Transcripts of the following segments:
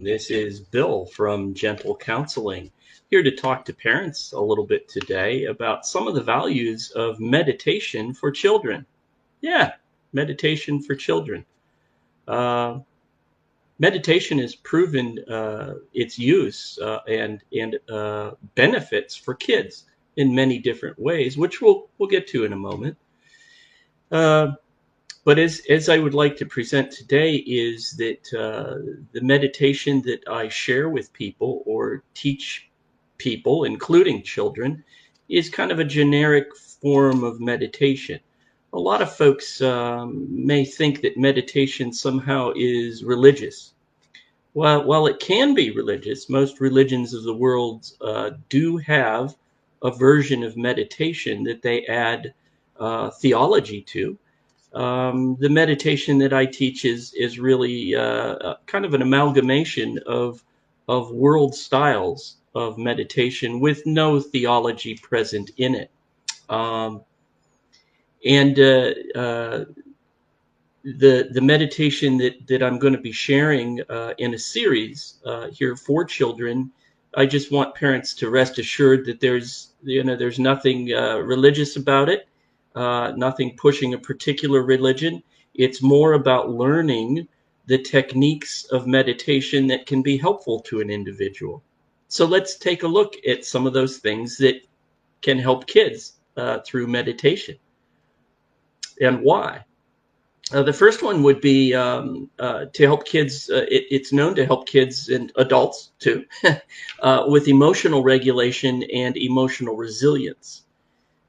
This is Bill from Gentle Counseling, here to talk to parents a little bit today about some of the values of meditation for children. Yeah, meditation for children. Uh, Meditation has proven its use and benefits for kids in many different ways, which we'll get to in a moment. Uh, but as I would like to present today is that the meditation that I share with people or teach people, including children, is kind of a generic form of meditation. A lot of folks may think that meditation somehow is religious. Well, while it can be religious, most religions of the world do have a version of meditation that they add theology to. The meditation that I teach is really kind of an amalgamation of world styles of meditation with no theology present in it. Um, and the meditation that I'm going to be sharing in a series here for children, I just want parents to rest assured that there's nothing religious about it, nothing pushing a particular religion. It's more about learning the techniques of meditation that can be helpful to an individual. So let's take a look at some of those things that can help kids through meditation and why. The first one would be to help kids. It's known to help kids and adults too with emotional regulation and emotional resilience.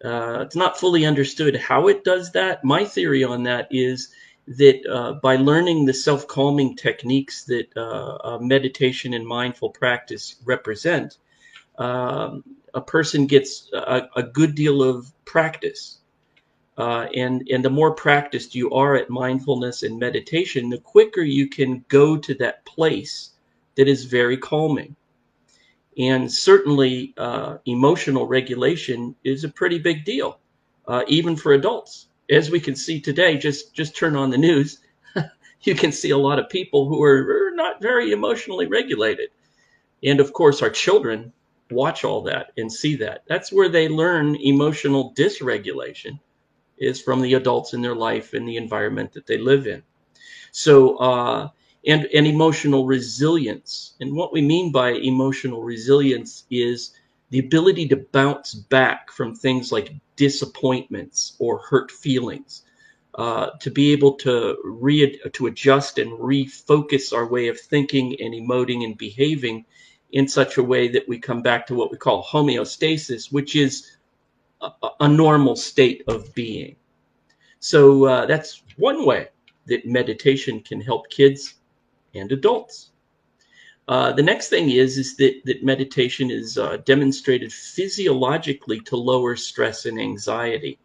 It's not fully understood how it does that. My theory on that is that by learning the self-calming techniques that meditation and mindful practice represent, a person gets a good deal of practice. And the more practiced you are at mindfulness and meditation, the quicker you can go to that place that is very calming. And certainly emotional regulation is a pretty big deal, even for adults. As we can see today, just turn on the news, you can see a lot of people who are not very emotionally regulated. And of course, our children watch all that and see that. That's where they learn emotional dysregulation, is from the adults in their life and the environment that they live in. So, and emotional resilience. And what we mean by emotional resilience is the ability to bounce back from things like disappointments or hurt feelings, to be able to adjust and refocus our way of thinking and emoting and behaving in such a way that we come back to what we call homeostasis, which is a normal state of being. So that's one way that meditation can help kids and adults. The next thing is that meditation is demonstrated physiologically to lower stress and anxiety.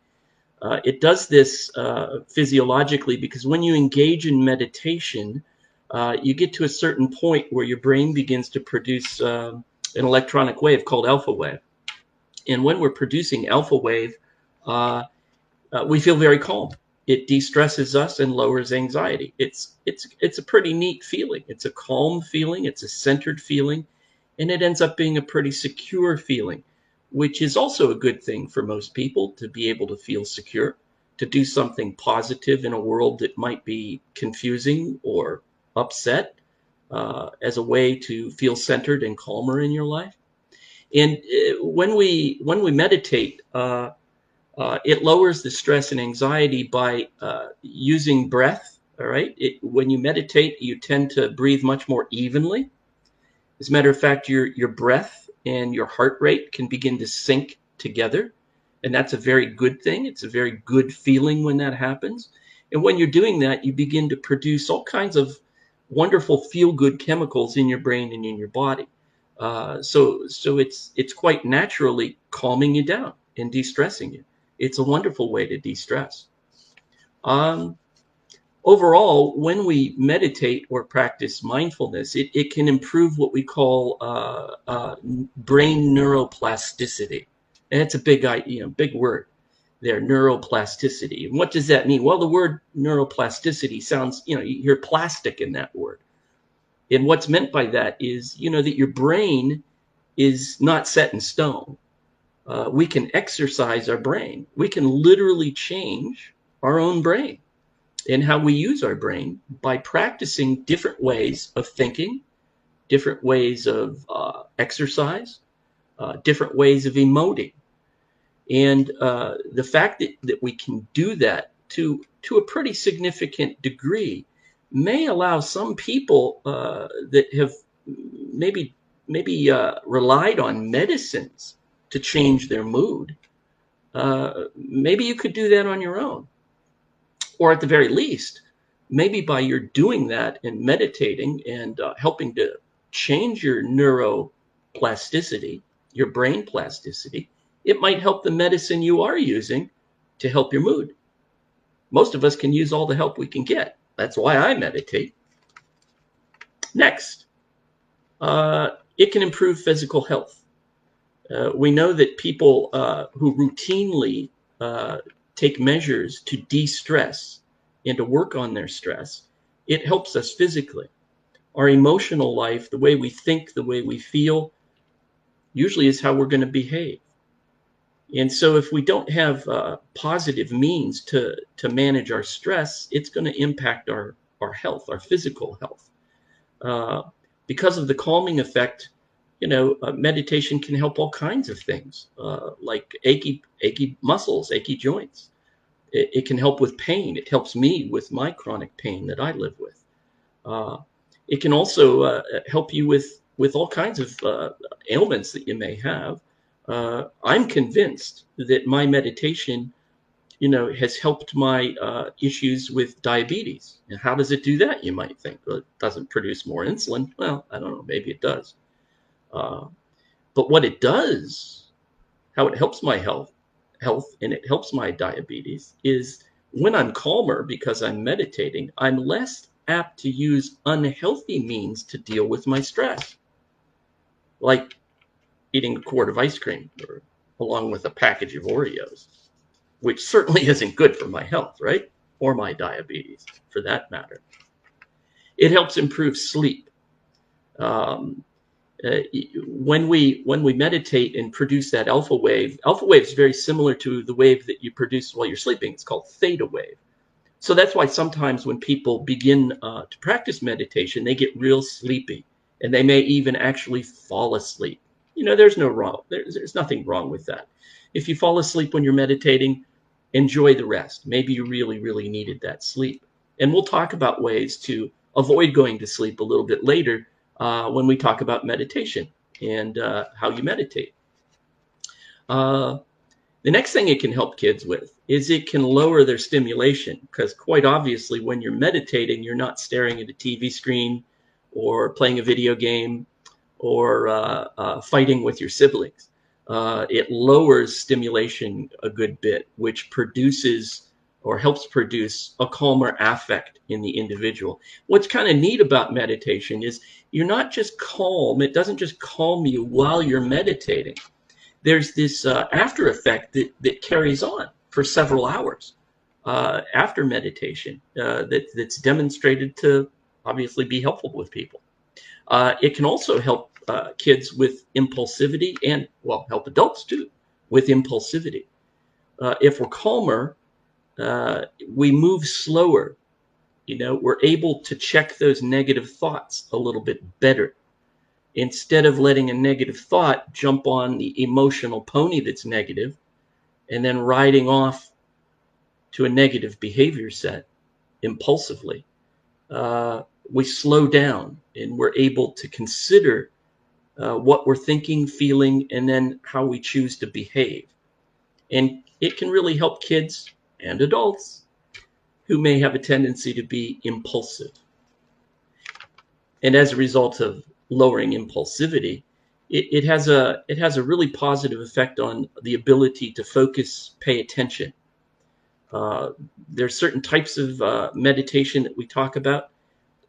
It does this physiologically because when you engage in meditation, you get to a certain point where your brain begins to produce an electronic wave called alpha wave. And when we're producing alpha wave, we feel very calm. It de-stresses us and lowers anxiety. It's a pretty neat feeling. It's a calm feeling. It's a centered feeling, and it ends up being a pretty secure feeling, which is also a good thing for most people, to be able to feel secure, to do something positive in a world that might be confusing or upset, as a way to feel centered and calmer in your life. And when we meditate, it lowers the stress and anxiety by using breath. All right. When you meditate, you tend to breathe much more evenly. As a matter of fact, your breath and your heart rate can begin to sync together. And that's a very good thing. It's a very good feeling when that happens. And when you're doing that, you begin to produce all kinds of wonderful feel-good chemicals in your brain and in your body. So it's quite naturally calming you down and de-stressing you. It's a wonderful way to de-stress. Overall, when we meditate or practice mindfulness, it can improve what we call brain neuroplasticity. And it's a big word there, neuroplasticity. And what does that mean? Well, the word neuroplasticity sounds, you hear plastic in that word. And what's meant by that is, that your brain is not set in stone. We can exercise our brain. We can literally change our own brain and how we use our brain by practicing different ways of thinking, different ways of exercise, different ways of emoting. And the fact that we can do that to a pretty significant degree may allow some people that have maybe relied on medicines to change their mood. Maybe you could do that on your own, or at the very least, maybe by your doing that and meditating and helping to change your neuroplasticity, your brain plasticity, it might help the medicine you are using to help your mood. Most of us can use all the help we can get. That's why I meditate. Next, it can improve physical health. We know that people who routinely take measures to de-stress and to work on their stress, it helps us physically. Our emotional life, the way we think, the way we feel, usually is how we're going to behave. And so if we don't have positive means to manage our stress, it's going to impact our health, our physical health. Because of the calming effect, meditation can help all kinds of things, like achy muscles, achy joints. It can help with pain. It helps me with my chronic pain that I live with. It can also help you with all kinds of ailments that you may have. I'm convinced that my meditation, has helped my issues with diabetes. And how does it do that, you might think? Well, it doesn't produce more insulin. Well, I don't know, maybe it does. But what it does, how it helps my health, and it helps my diabetes, is when I'm calmer because I'm meditating, I'm less apt to use unhealthy means to deal with my stress, like eating a quart of ice cream or along with a package of Oreos, which certainly isn't good for my health, right? Or my diabetes, for that matter. It helps improve sleep. When we meditate and produce that alpha wave is very similar to the wave that you produce while you're sleeping. It's called theta wave. So that's why sometimes when people begin to practice meditation, they get real sleepy, and they may even actually fall asleep. There's nothing wrong with that. If you fall asleep when you're meditating, enjoy the rest. Maybe you really, really needed that sleep. And we'll talk about ways to avoid going to sleep a little bit later when we talk about meditation and how you meditate. The next thing it can help kids with is it can lower their stimulation, because quite obviously when you're meditating, you're not staring at a TV screen or playing a video game or fighting with your siblings. It lowers stimulation a good bit, which produces or helps produce a calmer affect in the individual. What's kind of neat about meditation is you're not just calm. It doesn't just calm you while you're meditating. There's this after effect that carries on for several hours after meditation that's demonstrated to obviously be helpful with people. It can also help kids with impulsivity and, well, help adults too with impulsivity. If we're calmer, we move slower. We're able to check those negative thoughts a little bit better. Instead of letting a negative thought jump on the emotional pony that's negative and then riding off to a negative behavior set impulsively, we slow down and we're able to consider what we're thinking, feeling, and then how we choose to behave. And it can really help kids and adults who may have a tendency to be impulsive. And as a result of lowering impulsivity, it has a really positive effect on the ability to focus, pay attention. There's certain types of meditation that we talk about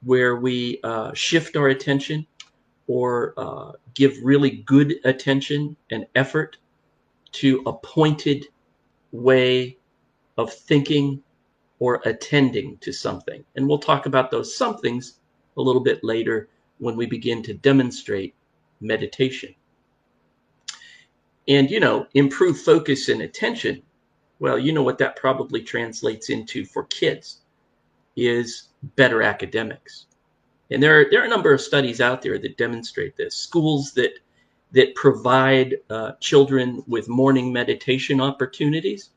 where we shift our attention or give really good attention and effort to a pointed way of thinking or attending to something. And we'll talk about those somethings a little bit later when we begin to demonstrate meditation. And, improve focus and attention. Well, you know what that probably translates into for kids is better academics. And there are a number of studies out there that demonstrate this. Schools that provide children with morning meditation opportunities,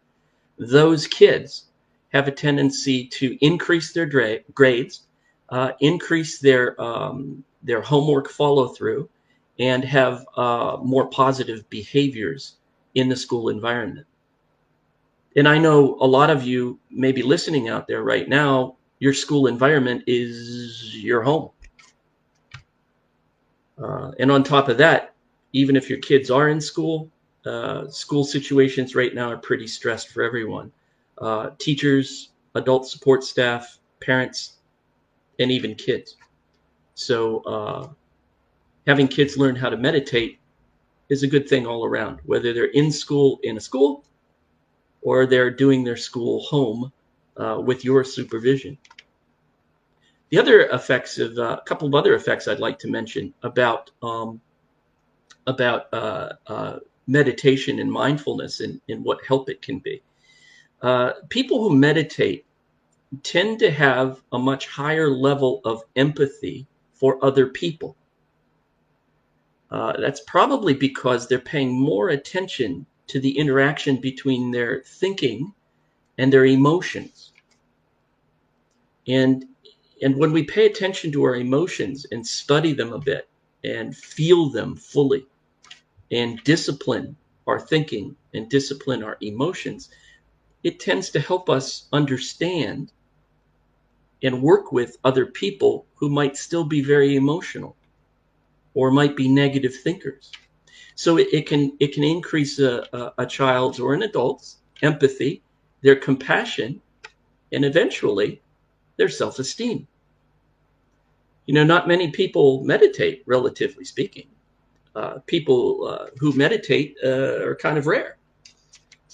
those kids have a tendency to increase their grades, increase their homework follow through, and have more positive behaviors in the school environment. And I know a lot of you may be listening out there right now. Your school environment is your home. And on top of that, even if your kids are in school, school situations right now are pretty stressed for everyone. Teachers, adult support staff, parents, and even kids. So having kids learn how to meditate is a good thing all around, whether they're in school, in a school, or they're doing their school home with your supervision. The other effects of a couple of other effects I'd like to mention about meditation and mindfulness and what help it can be. People who meditate tend to have a much higher level of empathy for other people. That's probably because they're paying more attention to the interaction between their thinking and their emotions. And when we pay attention to our emotions and study them a bit and feel them fully and discipline our thinking and discipline our emotions, it tends to help us understand and work with other people who might still be very emotional or might be negative thinkers. So it can increase a child's or an adult's empathy, their compassion, and eventually their self-esteem. Not many people meditate, relatively speaking. People who meditate are kind of rare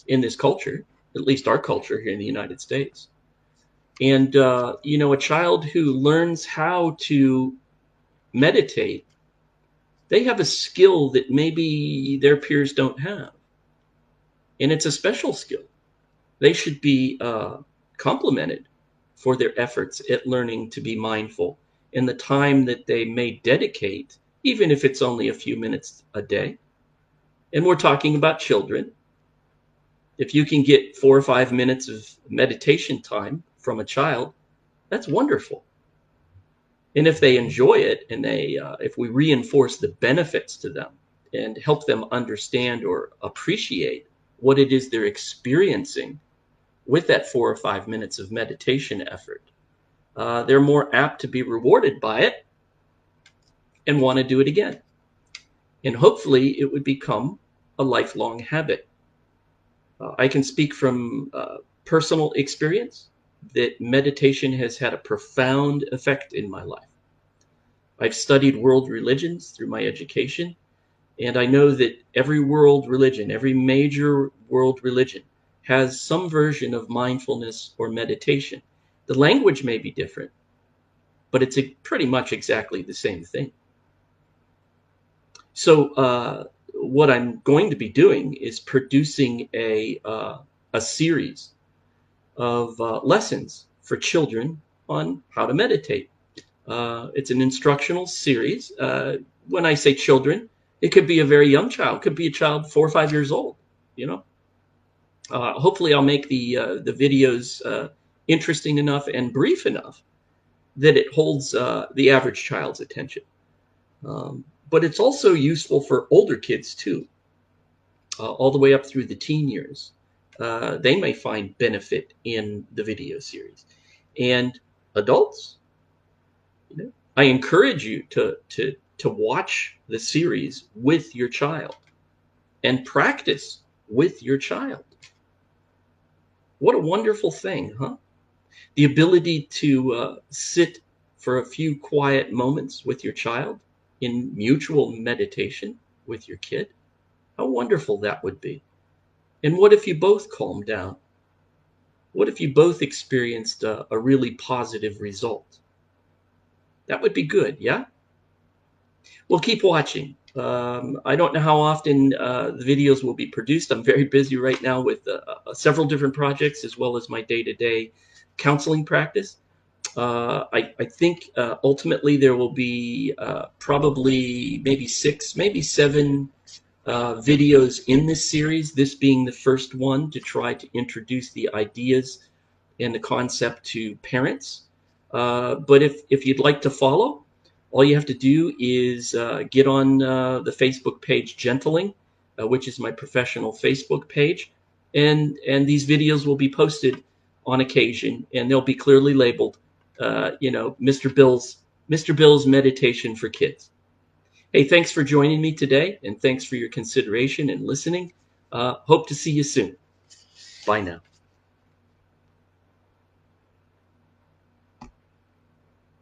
in this culture, at least our culture here in the United States. And, a child who learns how to meditate, they have a skill that maybe their peers don't have. And it's a special skill. They should be complimented for their efforts at learning to be mindful and the time that they may dedicate, even if it's only a few minutes a day. And we're talking about children. If you can get 4 or 5 minutes of meditation time from a child, that's wonderful. And if they enjoy it and if we reinforce the benefits to them and help them understand or appreciate what it is they're experiencing with that 4 or 5 minutes of meditation effort, they're more apt to be rewarded by it and want to do it again. And hopefully it would become a lifelong habit. I can speak from personal experience that meditation has had a profound effect in my life. I've studied world religions through my education, and I know that every world religion, every major world religion, has some version of mindfulness or meditation. The language may be different, but it's pretty much exactly the same thing. So what I'm going to be doing is producing a series of lessons for children on how to meditate. It's an instructional series. When I say children, it could be a very young child. It could be a child 4 or 5 years old. Hopefully, I'll make the videos interesting enough and brief enough that it holds the average child's attention. But it's also useful for older kids too, all the way up through the teen years. They may find benefit in the video series. And adults, I encourage you to watch the series with your child and practice with your child. What a wonderful thing, huh? The ability to sit for a few quiet moments with your child in mutual meditation with your kid. How wonderful that would be. And what if you both calmed down? What if you both experienced a really positive result? That would be good, yeah? Well, keep watching. I don't know how often the videos will be produced. I'm very busy right now with several different projects, as well as my day-to-day counseling practice. I think ultimately there will be probably maybe 6, maybe 7 videos in this series, this being the first one to try to introduce the ideas and the concept to parents. But if you'd like to follow, all you have to do is get on the Facebook page Gentling, which is my professional Facebook page, and these videos will be posted on occasion, and they'll be clearly labeled, Mr. Bill's Meditation for Kids. Hey, thanks for joining me today, and thanks for your consideration and listening. Hope to see you soon. Bye now.